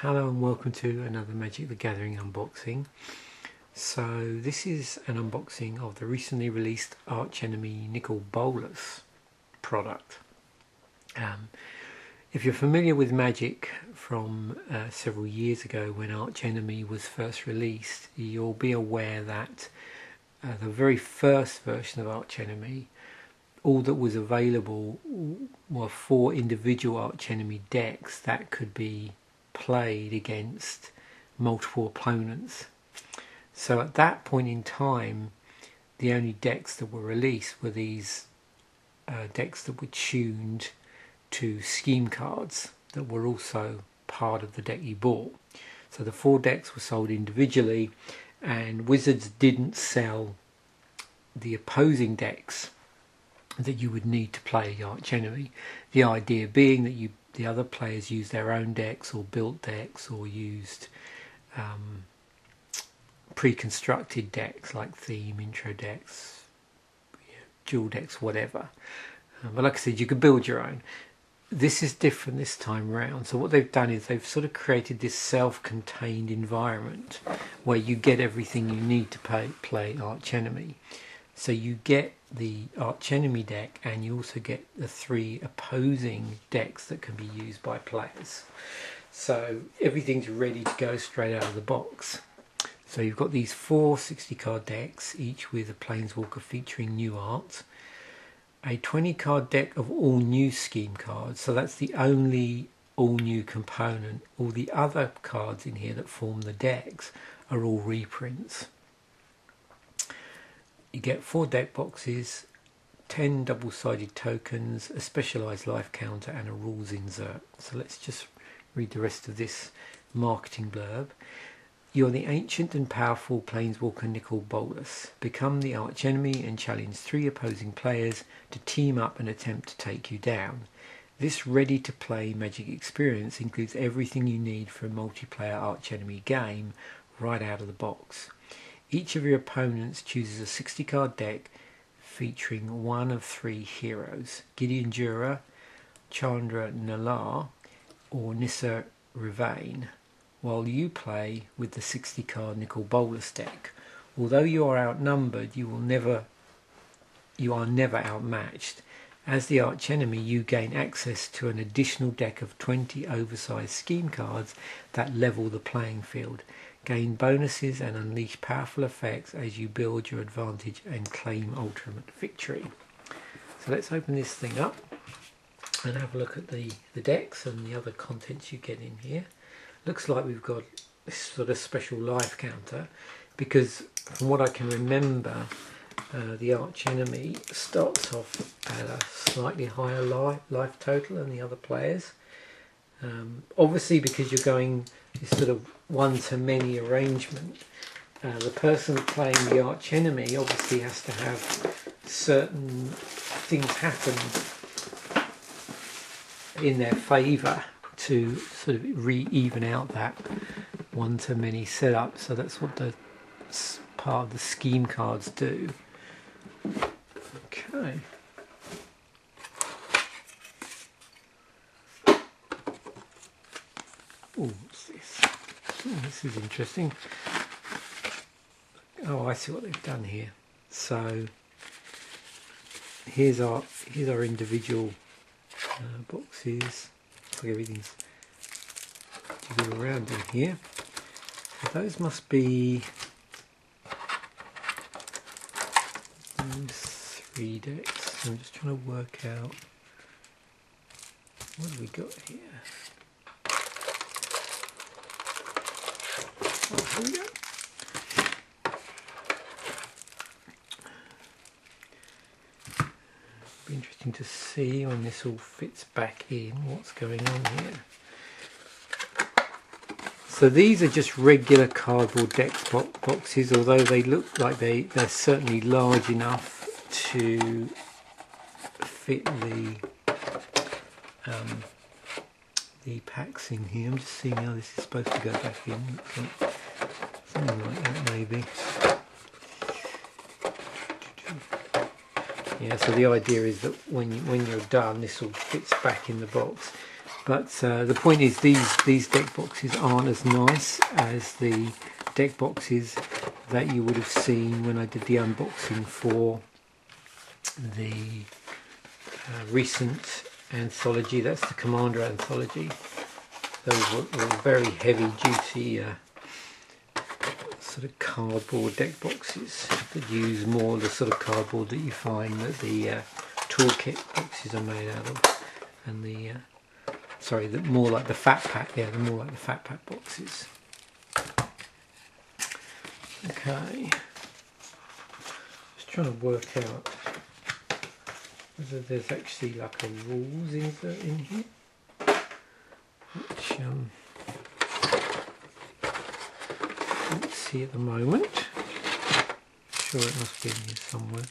Hello and welcome to another Magic the Gathering unboxing. So this is an unboxing of the recently released Archenemy Nichol Bolas product. If you're familiar with Magic from several years ago when Archenemy was first released, you'll be aware that the very first version of Archenemy, all that was available were 4 individual Archenemy decks that could be played against multiple opponents. So at that point in time, the only decks that were released were these decks that were tuned to scheme cards that were also part of the deck you bought. So the 4 decks were sold individually, and Wizards didn't sell the opposing decks that you would need to play Archenemy. The idea being that the other players used their own decks or built decks or used pre-constructed decks like theme, intro decks, dual decks, whatever. But like I said, you could build your own. This is different this time round. So what they've done is they've sort of created this self-contained environment where you get everything you need to play Archenemy. So you get the Archenemy deck, and you also get the 3 opposing decks that can be used by players. So everything's ready to go straight out of the box. So you've got these 4 60-card decks, each with a Planeswalker featuring new art. A 20-card deck of all new scheme cards, so that's the only all new component. All the other cards in here that form the decks are all reprints. You get 4 deck boxes, 10 double-sided tokens, a specialised life counter and a rules insert. So let's just read the rest of this marketing blurb. You're the ancient and powerful Planeswalker Nichol Bolas. Become the archenemy and challenge 3 opposing players to team up and attempt to take you down. This ready-to-play Magic experience includes everything you need for a multiplayer archenemy game right out of the box. Each of your opponents chooses a 60-card deck featuring 1 of 3 heroes: Gideon Deck, Chandra Nalar, or Nessa Deck, while you play with the 60-card Nichol Bolas deck. Although you are outnumbered, you are never outmatched. As the archenemy, you gain access to an additional deck of 20 oversized scheme cards that level the playing field. Gain bonuses and unleash powerful effects as you build your advantage and claim ultimate victory. So let's open this thing up and have a look at the decks and the other contents you get in here. Looks like we've got this sort of special life counter, because from what I can remember, the archenemy starts off at a slightly higher life total than the other players. Obviously, because you're going this sort of one-to-many arrangement, the person playing the archenemy obviously has to have certain things happen in their favour to sort of even out that one-to-many setup. So that's what the part of the scheme cards do. Okay. Oh, what's this? Oh, this is interesting. Oh, I see what they've done here. So here's our individual boxes. Like everything's jiggled around in here. So those must be 3 decks. I'm just trying to work out what have we got here. Oh, here we go. Be interesting to see when this all fits back in what's going on here. So these are just regular cardboard deck boxes, although they look like they're certainly large enough to fit the packs in here. I'm just seeing how this is supposed to go back in. Something like that maybe. Yeah, so the idea is that when you're done, this all fits back in the box. But the point is, these deck boxes aren't as nice as the deck boxes that you would have seen when I did the unboxing for the recent anthology. That's the Commander anthology. Those were very heavy duty sort of cardboard deck boxes that use more the sort of cardboard that you find that the toolkit boxes are made out of, and the sorry, more like the fat pack. Yeah, the more like the fat pack boxes. Okay, just trying to work out whether there's actually like a rules insert in here, which can't see at the moment. Sure, it must be in here somewhere.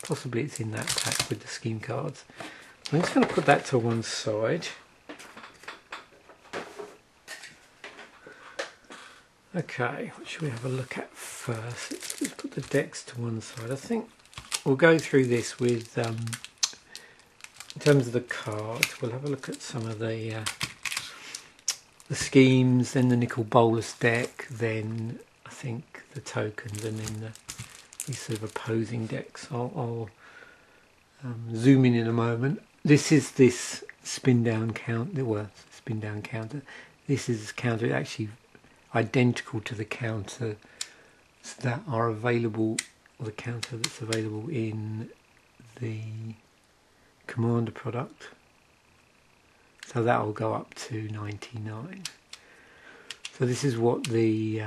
Possibly it's in that pack with the scheme cards. I'm just going to put that to one side. Okay, what should we have a look at first? Let's put the decks to one side. I think we'll go through this with, in terms of the cards, we'll have a look at some of the schemes, then the Nichol Bolas deck, then I think the tokens, and then these sort of opposing decks. I'll zoom in a moment. This is this spin down counter. Well, spin down counter. This is a counter actually identical to the counter that are available, or the counter that's available in the Commander product. So that will go up to 99. So this is what the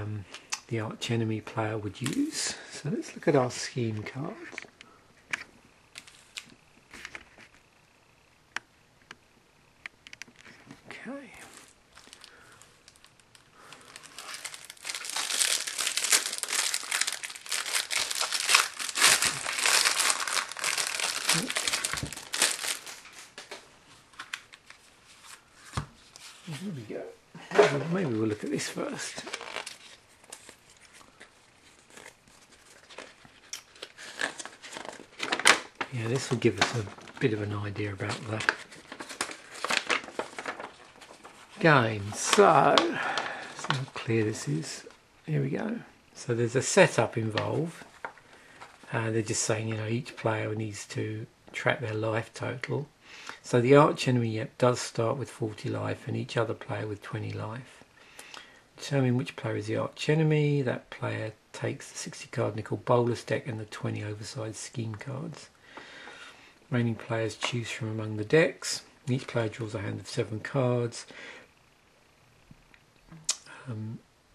Archenemy player would use. So let's look at our scheme cards. Okay. Here we go. Maybe we'll look at this first. Yeah, this will give us a bit of an idea about the game. So, see how clear this is. Here we go. So there's a setup involved. They're just saying, you know, each player needs to track their life total. So the Archenemy does start with 40 life and each other player with 20 life. Determine which player is the Archenemy. That player takes the 60 card Nichol Bolas deck and the 20 oversized scheme cards. Remaining players choose from among the decks. Each player draws a hand of 7 cards.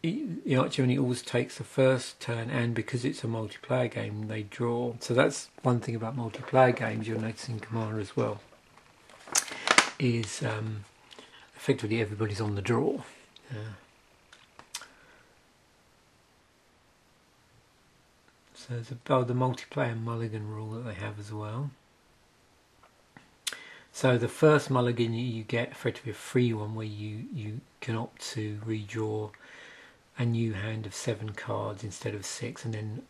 The Archenemy always takes the first turn, and because it's a multiplayer game, they draw. So that's one thing about multiplayer games you'll notice in Commander as well, is effectively everybody's on the draw. So there's the multiplayer mulligan rule that they have as well. So the first mulligan you get effectively a free one where you can opt to redraw a new hand of 7 cards instead of 6, and then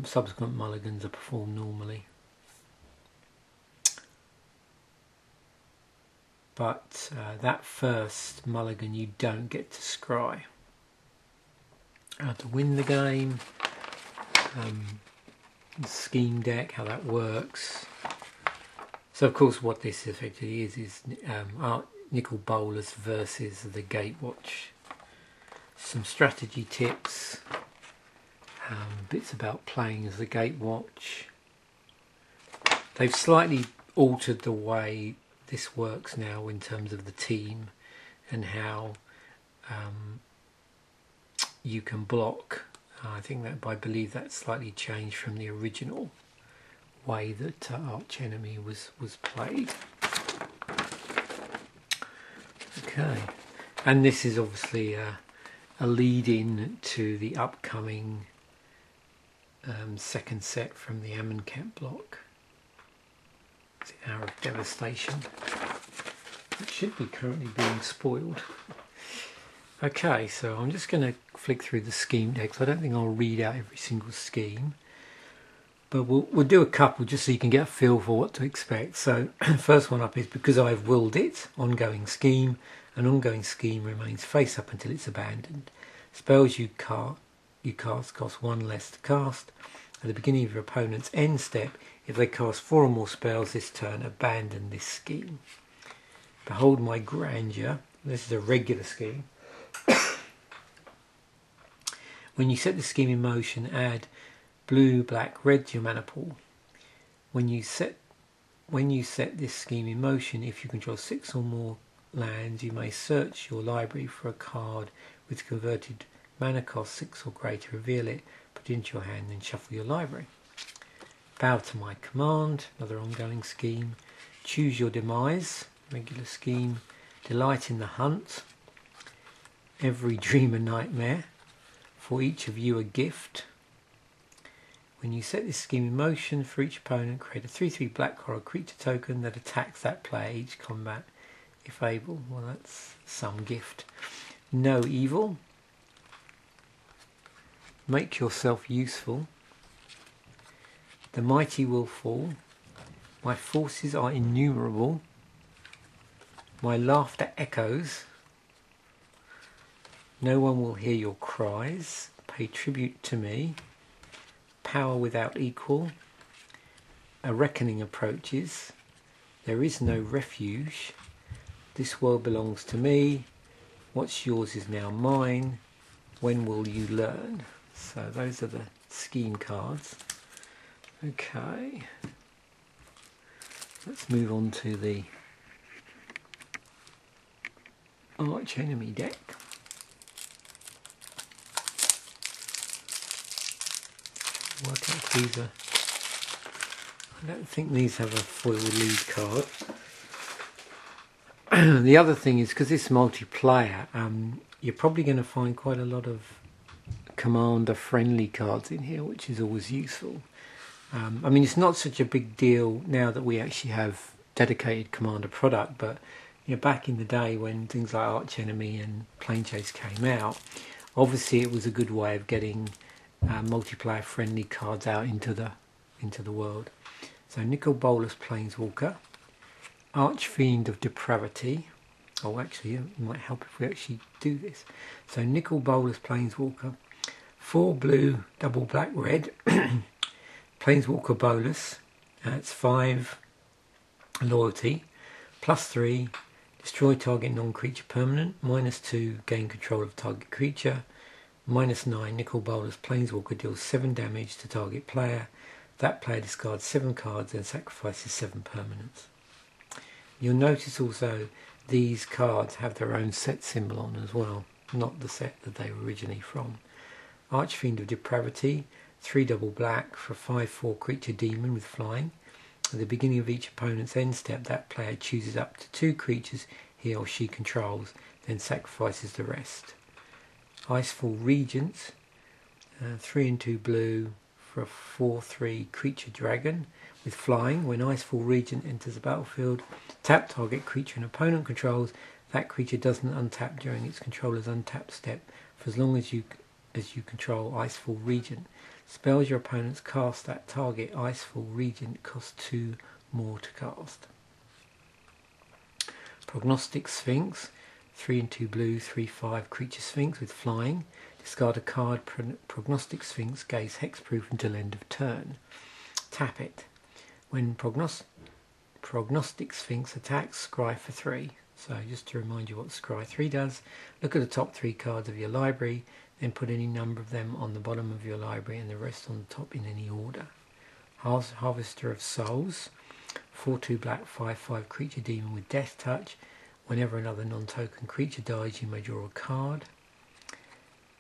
subsequent mulligans are performed normally. But that first mulligan you don't get to scry. How to win the game, the scheme deck, how that works. So of course what this effectively is Nichol Bolas versus the Gatewatch. Some strategy tips, bits about playing as the Gatewatch. They've slightly altered the way this works now in terms of the team and how you can block. I think that I believe that's slightly changed from the original way that Archenemy was played. Okay, and this is obviously a lead-in to the upcoming second set from the Amonkhet block. It's the Hour of Devastation. It should be currently being spoiled. Okay, so I'm just going to flick through the scheme decks. I don't think I'll read out every single scheme, but we'll do a couple just so you can get a feel for what to expect. So first one up is Because I've Willed It, ongoing scheme. An ongoing scheme remains face up until it's abandoned. Spells you cast cost 1 less to cast. At the beginning of your opponent's end step, if they cast 4 or more spells this turn, abandon this scheme. Behold my grandeur. This is a regular scheme. When you set the scheme in motion, add blue, black, red to your mana pool. When you set this scheme in motion, if you control 6 or more lands, you may search your library for a card with converted mana cost 6 or greater, reveal it, put it into your hand, and shuffle your library. Bow to my command, another ongoing scheme. Choose your demise, regular scheme. Delight in the hunt, every dream a nightmare. For each of you a gift. When you set this scheme in motion, for each opponent, create a 3/3 black horror creature token that attacks that player each combat if able. Well, that's some gift. No evil. Make yourself useful. The mighty will fall. My forces are innumerable. My laughter echoes. No one will hear your cries. Pay tribute to me. Power without equal. A reckoning approaches. There is no refuge. This world belongs to me. What's yours is now mine. When will you learn? So those are the scheme cards. Okay. Let's move on to the Archenemy deck. Work out these are. I don't think these have a foil lead card. The other thing is, because it's multiplayer, you're probably going to find quite a lot of commander friendly cards in here, which is always useful. I mean, it's not such a big deal now that we actually have dedicated commander product, but you know, back in the day when things like Archenemy and Plane Chase came out, obviously it was a good way of getting multiplayer friendly cards out into the world. So Nichol Bolas Planeswalker, Archfiend of Depravity. Oh, actually, it might help if we actually do this. So Nichol Bolas Planeswalker, 4 blue, double black, red. Planeswalker Bolas. It's 5 loyalty, +3. Destroy target non-creature permanent. -2. Gain control of target creature. -9. Nichol Bolas Planeswalker deals 7 damage to target player. That player discards 7 cards and sacrifices 7 permanents. You'll notice also these cards have their own set symbol on as well, not the set that they were originally from. Archfiend of Depravity, 3 double black for a 5/4 creature demon with flying. At the beginning of each opponent's end step, that player chooses up to 2 creatures he or she controls, then sacrifices the rest. Icefall Regent, 3 and 2 blue for a 4/3 creature dragon with flying. When Icefall Regent enters the battlefield, tap target creature an opponent controls. That creature doesn't untap during its controller's untap step for as long as you control Icefall Regent. Spells your opponents cast at target Icefall Regent cost 2 more to cast. Prognostic Sphinx, 3 and 2 blue, 3/5 creature Sphinx with flying. Discard a card. Prognostic Sphinx gains hexproof until end of turn. Tap it. When Prognostic Sphinx attacks, scry for 3. So just to remind you what scry 3 does, look at the top 3 cards of your library, then put any number of them on the bottom of your library and the rest on the top in any order. Harvester of Souls, 4/2 black, 5/5 creature demon with death touch. Whenever another non-token creature dies, you may draw a card.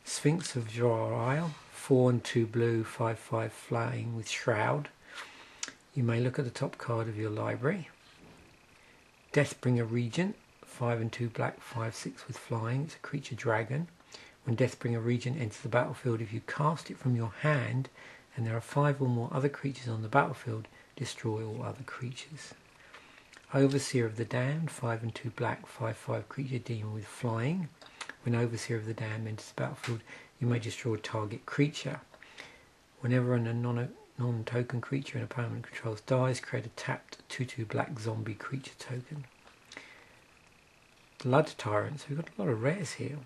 Sphinx of Jor Isle, 4 and 2 blue, 5/5 flying with shroud. You may look at the top card of your library. Deathbringer Regent, 5 and 2 black, 5/6 with flying. It's a creature dragon. When Deathbringer Regent enters the battlefield, if you cast it from your hand and there are 5 or more other creatures on the battlefield, destroy all other creatures. Overseer of the Damned, 5 and 2 black, 5/5 creature demon with flying. When Overseer of the Damned enters the battlefield, you may destroy target creature. Whenever a non-token creature an opponent controls dies, create a tapped 2/2 black zombie creature token. Blood Tyrant. So we've got a lot of rares here.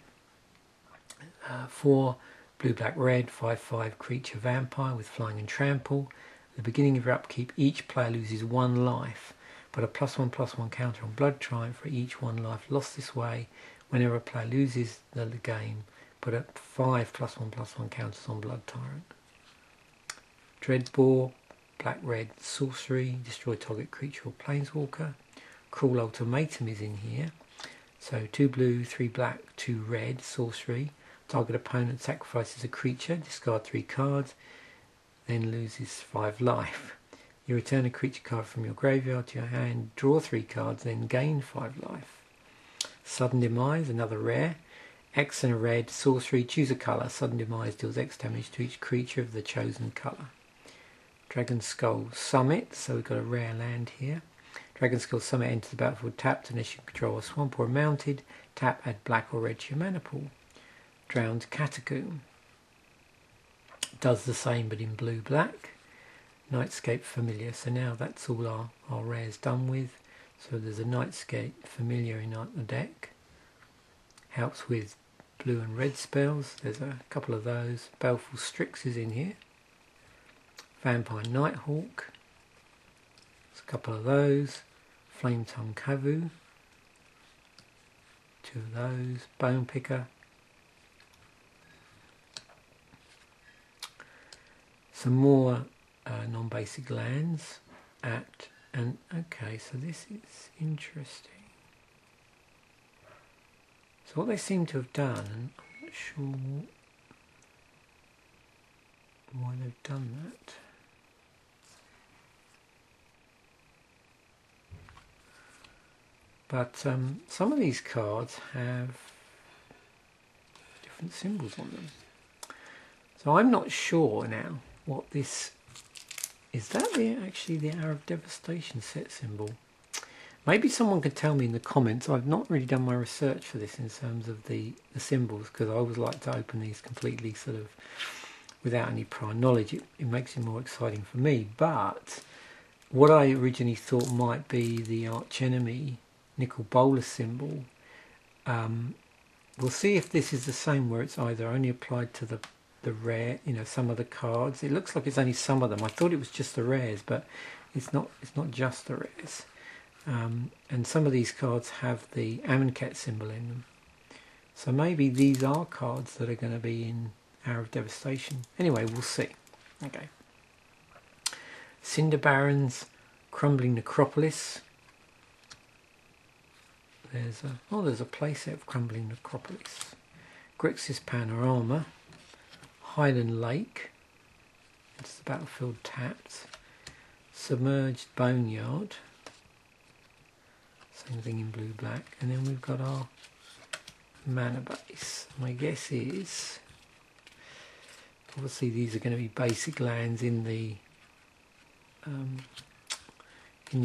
4 blue, black, red, 5/5 creature vampire with flying and trample. At the beginning of your upkeep, each player loses 1 life, but a +1/+1 counter on Blood Tyrant for each 1 life lost this way. Whenever a player loses the game, put a 5 +1/+1 counters on Blood Tyrant. Dreadbore, black, red, sorcery, destroy target creature or planeswalker. Cruel Ultimatum is in here. So 2 blue, 3 black, 2 red, sorcery. Target opponent sacrifices a creature, discard 3 cards, then loses 5 life. You return a creature card from your graveyard to your hand, draw 3 cards, then gain 5 life. Sudden Demise, another rare. X and a red, sorcery, choose a colour. Sudden Demise deals X damage to each creature of the chosen colour. Dragon Skull Summit, so we've got a rare land here. Dragon Skull Summit enters the battlefield tapped unless you control a swamp or mounted. Tap, add black or red to your mana pool. Drowned Catacomb does the same but in blue black. Nightscape Familiar, so now that's all our rares done with. So there's a Nightscape Familiar in the deck. Helps with blue and red spells. There's a couple of those. Baleful Strix is in here. Vampire Nighthawk. There's a couple of those. Flame Tongue Kavu. 2 of those. Bone Picker. Some more non-basic lands okay, so this is interesting. So what they seem to have done, and I'm not sure why they've done that. But some of these cards have different symbols on them. So I'm not sure now what this is. That actually the Hour of Devastation set symbol? Maybe someone could tell me in the comments. I've not really done my research for this in terms of the symbols, because I always like to open these completely sort of without any prior knowledge. It makes it more exciting for me. But what I originally thought might be the Archenemy Nichol Bolas symbol, we'll see if this is the same, where it's either only applied to the rare, some of the cards. It looks like it's only some of them. I thought it was just the rares, but it's not just the rares. And some of these cards have the Amonkhet symbol in them. So maybe these are cards that are going to be in Hour of Devastation. Anyway, we'll see. Okay. Cinder Barons, Crumbling Necropolis. There's a playset of Crumbling Necropolis. Grixis Panorama. Highland Lake. It's the battlefield tapped. Submerged Boneyard. Same thing in blue black. And then we've got our mana base. My guess is obviously these are going to be basic lands in the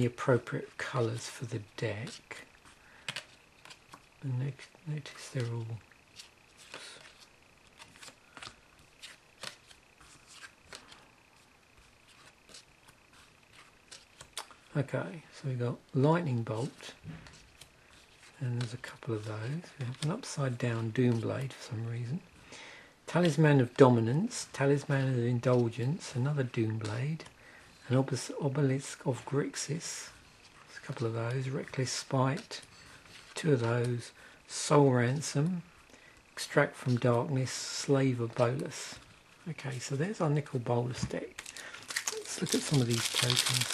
appropriate colours for the deck. And notice they're all okay, so we've got Lightning Bolt, and there's a couple of those. We have an upside down Doomblade for some reason. Talisman of Dominance, Talisman of Indulgence, another Doomblade, an Obelisk of Grixis, there's a couple of those. Reckless Spite, 2 of those. Soul Ransom, Extract from Darkness, Slave of Bolas. Okay, so there's our Nichol Bolas deck. Let's look at some of these tokens.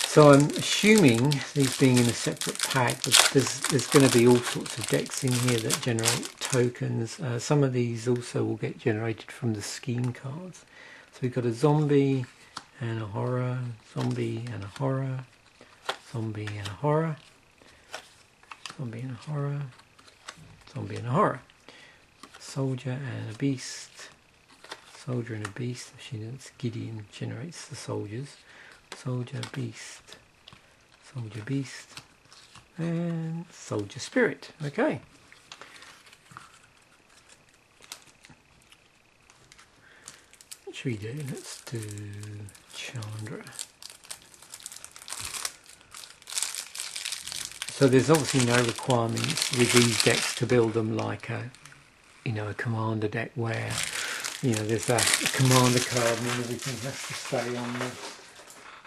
So I'm assuming, these being in a separate pack, that there's going to be all sorts of decks in here that generate tokens. Some of these also will get generated from the scheme cards. So we've got a zombie and a horror, zombie and a horror, zombie and a horror, zombie and a horror, zombie and a horror, soldier and a beast, soldier and a beast. Actually, Gideon generates the soldiers. Soldier, beast, and soldier spirit. Okay. What should we do? Let's do Chandra. So there's obviously no requirements with these decks to build them like a, you know, a commander deck where, you know, there's a commander card and everything has to stay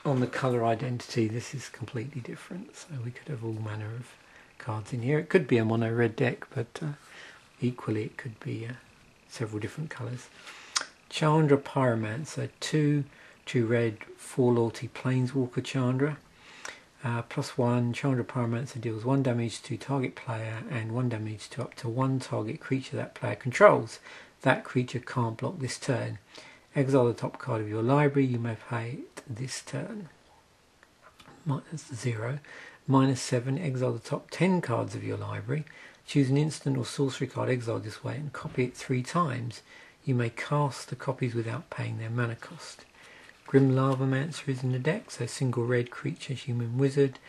on the colour identity. This is completely different, so we could have all manner of cards in here. It could be a mono red deck, but equally it could be several different colours. Chandra Pyromancer, 2 red, 4 loyalty Planeswalker Chandra. +1, Chandra Pyromancer deals 1 damage to target player and 1 damage to up to 1 target creature that player controls. That creature can't block this turn. Exile the top card of your library. You may play it this turn. That's 0. -7, exile the top 10 cards of your library. Choose an instant or sorcery card exiled this way and copy it 3 times. You may cast the copies without paying their mana cost. Grim Lavamancer is in the deck, so single red creature, human wizard,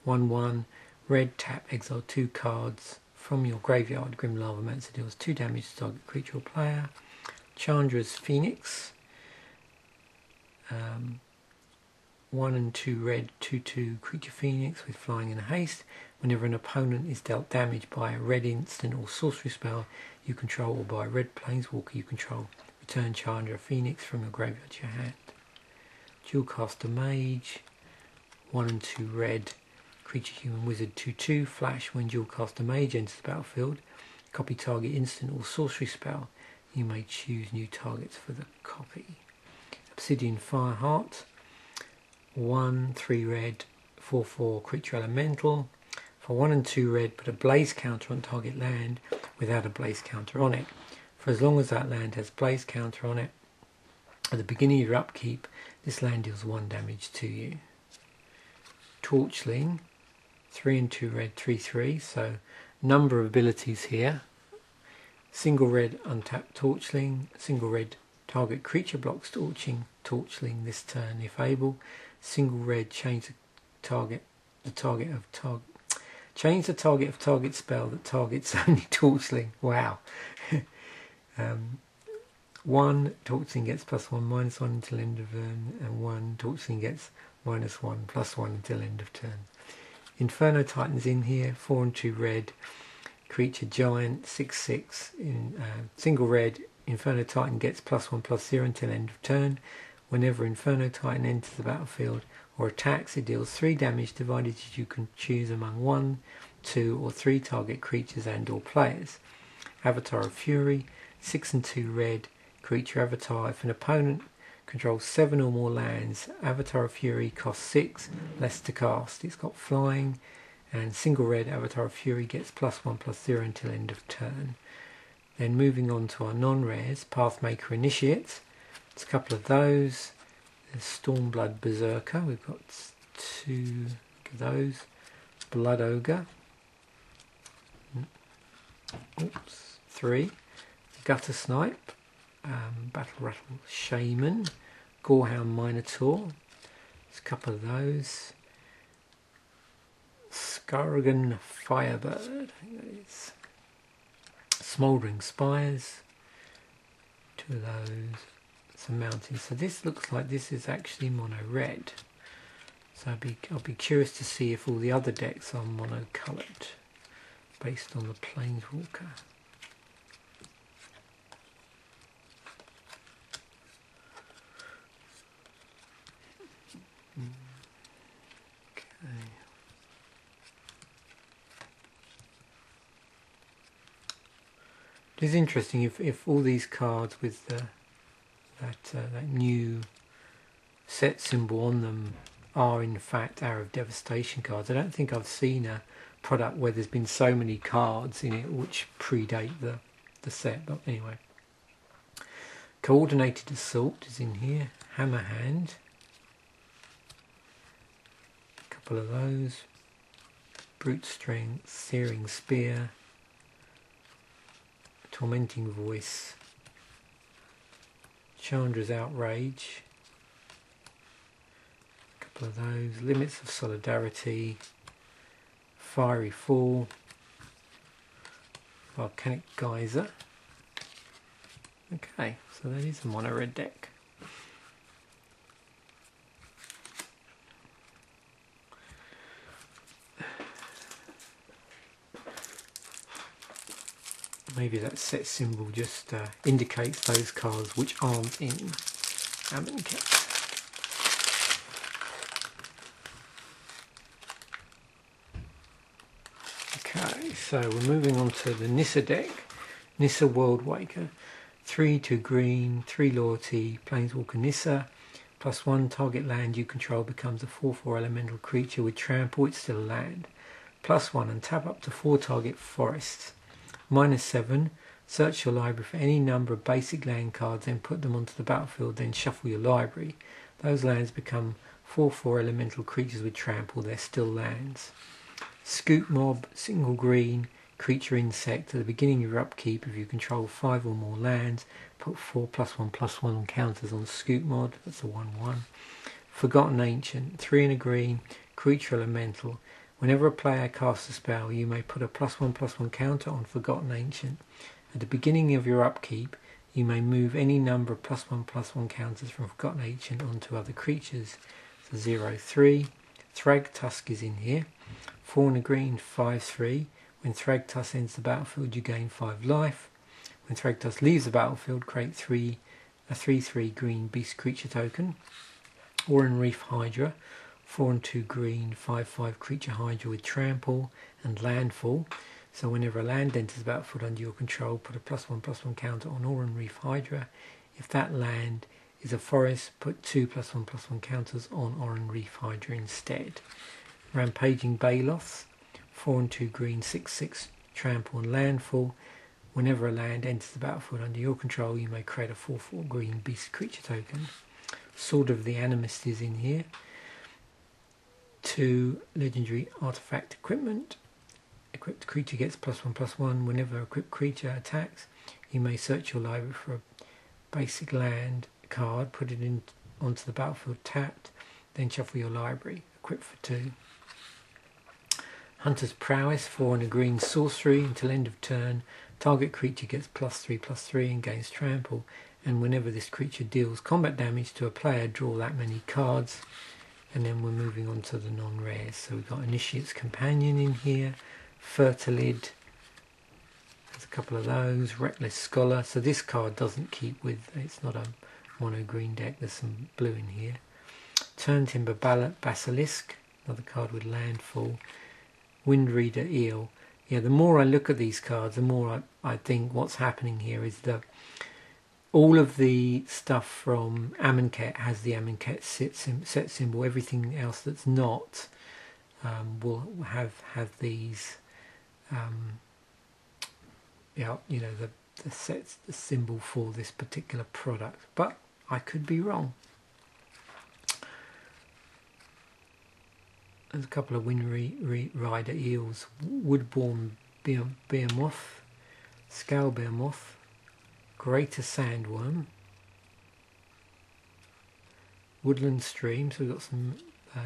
1/1, red tap, exile 2 cards from your graveyard. Grim Lavamancer deals 2 damage to target creature or player. Chandra's Phoenix, 1 and 2 red, 2/2 creature Phoenix with flying and haste. Whenever an opponent is dealt damage by a red instant or sorcery spell you control or by a red planeswalker you control, return Chandra Phoenix from your graveyard to your hand. Dualcaster Mage, 1 and 2 red, creature human wizard, 2/2, flash. When Dualcaster Mage enters the battlefield, copy target instant or sorcery spell. You may choose new targets for the copy. Obsidian Fireheart, 1, 3 red, 4/4 creature elemental. For 1 and 2 red, put a blaze counter on target land without a blaze counter on it. For as long as that land has blaze counter on it, at the beginning of your upkeep, this land deals 1 damage to you. Torchling, 3 and 2 red, 3/3, so number of abilities here. Single red, untap Torchling. Single red, target creature blocks Torchling this turn if able. Single red, change the target of target spell that targets only Torchling. Wow. 1 Torchling gets +1, -1 until end of turn, and 1 Torchling gets -1, +1 until end of turn. Inferno Titan's in here, 4 and 2 red, creature giant, 6/6, in single red. Inferno Titan gets +1/+0 until end of turn. Whenever Inferno Titan enters the battlefield or attacks, it deals 3 damage divided as you can choose among 1, 2 or 3 target creatures and or players. Avatar of Fury, 6 and 2 red, creature avatar. If an opponent controls 7 or more lands, Avatar of Fury costs 6 less to cast. It's got flying, and single red Avatar of Fury gets +1/+0 until end of turn. Then moving on to our non-rares, Pathmaker Initiate. There's a couple of those. There's Stormblood Berserker. We've got 2 of those. Blood Ogre. 3. Gutter Snipe. Battle Rattle Shaman. Gorehound Minotaur. There's a couple of those. Skargan Firebird, I think that is. Smouldering Spires. 2 of those. Some mountains. So this looks like this is actually mono red. So I'll be curious to see if all the other decks are mono coloured based on the Planeswalker. Okay. It is interesting if all these cards with that new set symbol on them are in fact Hour of Devastation cards. I don't think I've seen a product where there's been so many cards in it which predate the set, but anyway. Coordinated Assault is in here. Hammerhand, a couple of those. Brute Strength, Searing Spear, Tormenting Voice, Chandra's Outrage, a couple of those. Limits of Solidarity, Fiery Fall, Volcanic Geyser. Okay, so that is a mono red deck. Maybe that set symbol just indicates those cards which aren't in Amonkhet. Okay, so we're moving on to the Nessa deck. Nissa Worldwaker. 3 2 green, 3 loyalty, Planeswalker Nissa. +1 target land you control becomes a 4/4 elemental creature with trample, it's still a land. +1 and tap up to 4 target forests. -7, search your library for any number of basic land cards, then put them onto the battlefield, then shuffle your library. Those lands become 4/4 elemental creatures with trample, they're still lands. Scoop Mob, single green, creature insect. At the beginning of your upkeep, if you control 5 or more lands, put 4 +1/+1 counters on Scoop Mod, that's a 1/1. Forgotten Ancient, 3 and a green, creature elemental. Whenever a player casts a spell, you may put a +1/+1 counter on Forgotten Ancient. At the beginning of your upkeep, you may move any number of +1/+1 counters from Forgotten Ancient onto other creatures. So 0/3. Thragtusk is in here. 4 and a green, 5/3. When Thragtusk enters the battlefield, you gain 5 life. When Thragtusk leaves the battlefield, create a 3/3 green beast creature token. Oran Reef Hydra. 4 and 2 green, 5/5 creature Hydra with trample and landfall. So whenever a land enters the battlefield under your control, put a +1/+1 counter on Oran Reef Hydra. If that land is a forest, put 2 +1/+1 counters on Oran Reef Hydra instead. Rampaging Baloth. 4 and 2 green, 6/6 trample and landfall. Whenever a land enters the battlefield under your control, you may create a 4/4 green beast creature token. Sword of the Animist is in here. 2 legendary artifact equipment. Equipped creature gets +1/+1. Whenever equipped creature attacks, you may search your library for a basic land card, put it in onto the battlefield tapped, then shuffle your library. Equipped for 2. Hunter's Prowess, 4 and a green sorcery. Until end of turn, target creature gets +3/+3 and gains trample. And whenever this creature deals combat damage to a player, draw that many cards. And then we're moving on to the non-rares. So we've got Initiate's Companion in here. Fertilid. There's a couple of those. Reckless Scholar. So this card doesn't keep with, it's not a mono green deck. There's some blue in here. Turntimber Basilisk. Another card with landfall. Windreader Eel. Yeah, the more I look at these cards, the more I think what's happening here is that all of the stuff from Amonkhet has the Amonkhet set symbol. Everything else that's not will have these, the symbol for this particular product. But I could be wrong. There's a couple of Windrider Eels. Woodborne Behemoth, Scale Behemoth, Greater Sandworm, Woodland Stream. So we've got some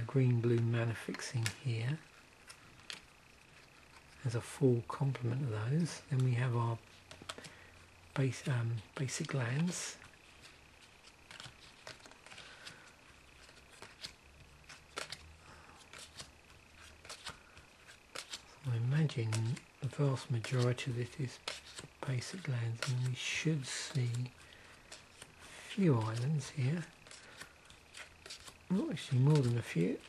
green-blue mana fixing here. There's a full complement of those. Then we have our basic lands. I imagine the vast majority of it is basic lands, and we should see a few islands here. Not actually more than a few.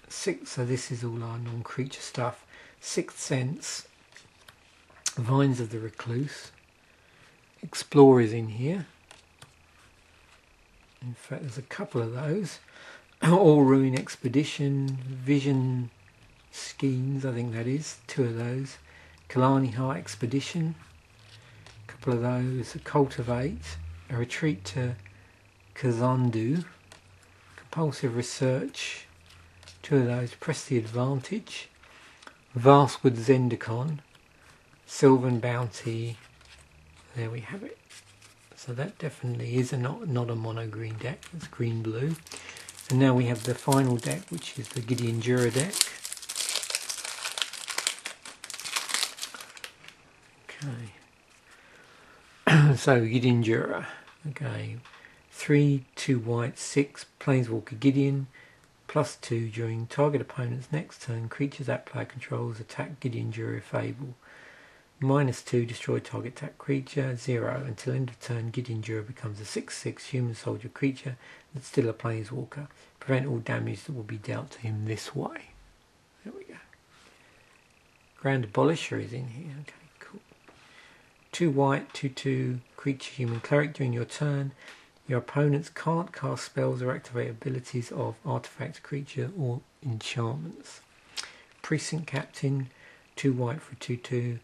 6, so this is all our non-creature stuff. Sixth Sense, Vines of the Recluse, Explorers in here. In fact, there's a couple of those. All Ruin Expedition, Vision Schemes, I think that is, 2 of those. Kalani Heart Expedition, a couple of those. A Cultivate, a Retreat to Kazandu, Compulsive Research, 2 of those. Press the Advantage, Vastwood Zendikon, Sylvan Bounty. There we have it. So that definitely is not a mono green deck, it's green blue. And now we have the final deck, which is the Gideon Deck. Okay. So Gideon Jura. Okay. 3, 2 white, 6 Planeswalker Gideon. +2 during target opponent's next turn. Creatures that player controls attack Gideon Jura if able. -2, destroy target attack creature. 0, until end of turn, Gideon Deck becomes a 6/6 human soldier creature that's still a planeswalker. Prevent all damage that will be dealt to him this way. There we go. Grand Abolisher is in here. Okay, cool. 2 white, 2/2 creature human cleric. During your turn, your opponents can't cast spells or activate abilities of artifact, creature, or enchantments. Precinct Captain, 2 white for 2/2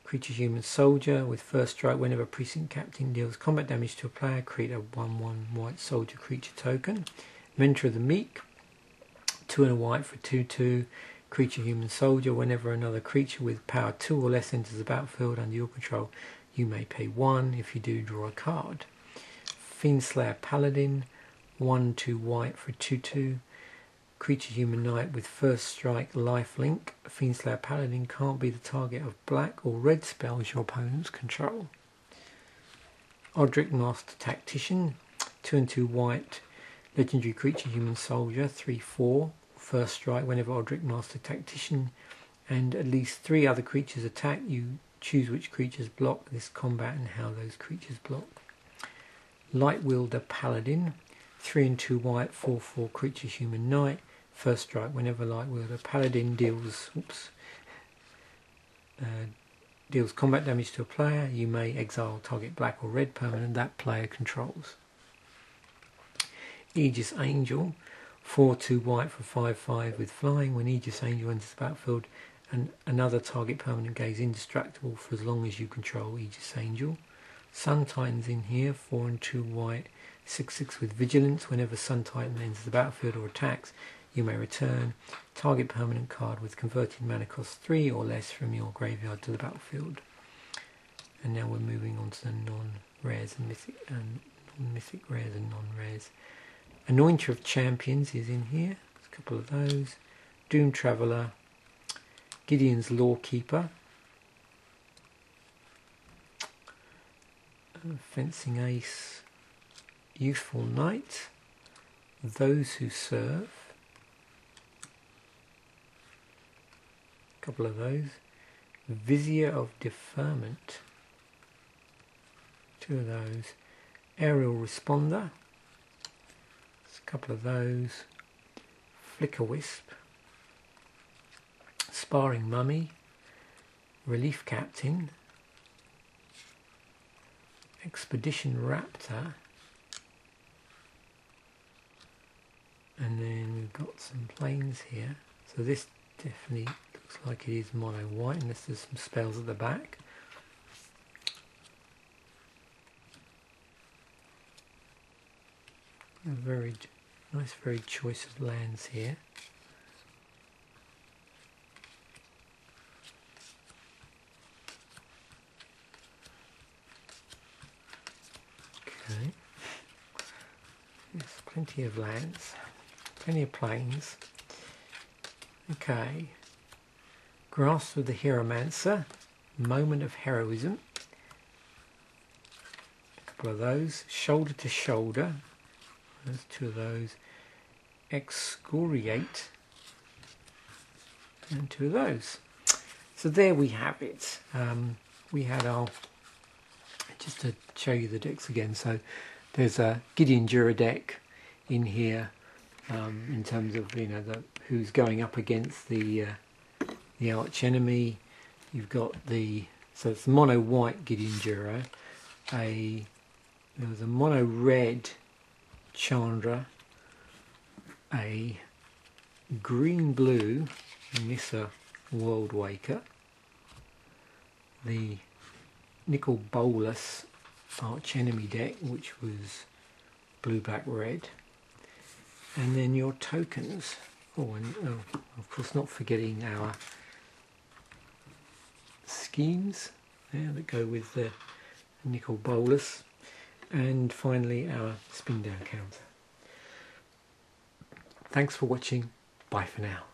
creature human soldier with first strike. Whenever Precinct Captain deals combat damage to a player, create a 1/1 white soldier creature token. Mentor of the Meek, 2 and a white for 2/2 creature human soldier. Whenever another creature with power 2 or less enters the battlefield under your control, you may pay 1. If you do, draw a card. Fiendslayer Paladin, 1/2 white for 2/2 creature human knight with first strike lifelink. Fiendslayer Paladin can't be the target of black or red spells your opponents control. Odric Master Tactician, 2 and 2 white legendary creature human soldier, 3/4 first strike. Whenever Odric Master Tactician and at least 3 other creatures attack, you choose which creatures block this combat and how those creatures block. Light Wielder Paladin, 3 and 2 white, 4/4 creature human knight. First strike. Whenever Light Wielder Paladin deals combat damage to a player, you may exile target black or red permanent that player controls. Aegis Angel, 4/2 white for 5/5 with flying. When Aegis Angel enters the battlefield, and another target permanent gains indestructible for as long as you control Aegis Angel. Sun Titan's in here, 4 and 2 white, 6/6 with vigilance. Whenever Sun Titan enters the battlefield or attacks, you may return target permanent card with converted mana cost 3 or less from your graveyard to the battlefield. And now we're moving on to the non-rares and mythic rares and non-rares. Anointer of Champions is in here. There's a couple of those. Doom Traveller, Gideon's Lawkeeper, Fencing Ace, Youthful Knight, Those Who Serve, a couple of those. Vizier of Deferment, 2 of those. Aerial Responder, a couple of those. Flicker Wisp, Sparring Mummy, Relief Captain, Expedition Raptor, and then we've got some planes here. So this definitely looks like it is mono white unless there's some spells at the back. A very nice, very choice of lands here. Okay. Yes, plenty of lands, plenty of plains. Okay. Grasp of the Hieromancer, Moment of Heroism, a couple of those. Shoulder to Shoulder, there's 2 of those. Excoriate, and 2 of those. So there we have it. We had our, just to show you the decks again, so there's a Gideon Deck in here, in terms of, you know, who's going up against the Archenemy. You've got so it's mono white Gideon Deck. There was a mono red Chandra, a green blue Nessa World Waker, the Nichol Bolas Archenemy deck, which was blue, black, red, and then your tokens. And of course, not forgetting our schemes that go with the Nichol Bolas, and finally our spin down counter. Thanks for watching. Bye for now.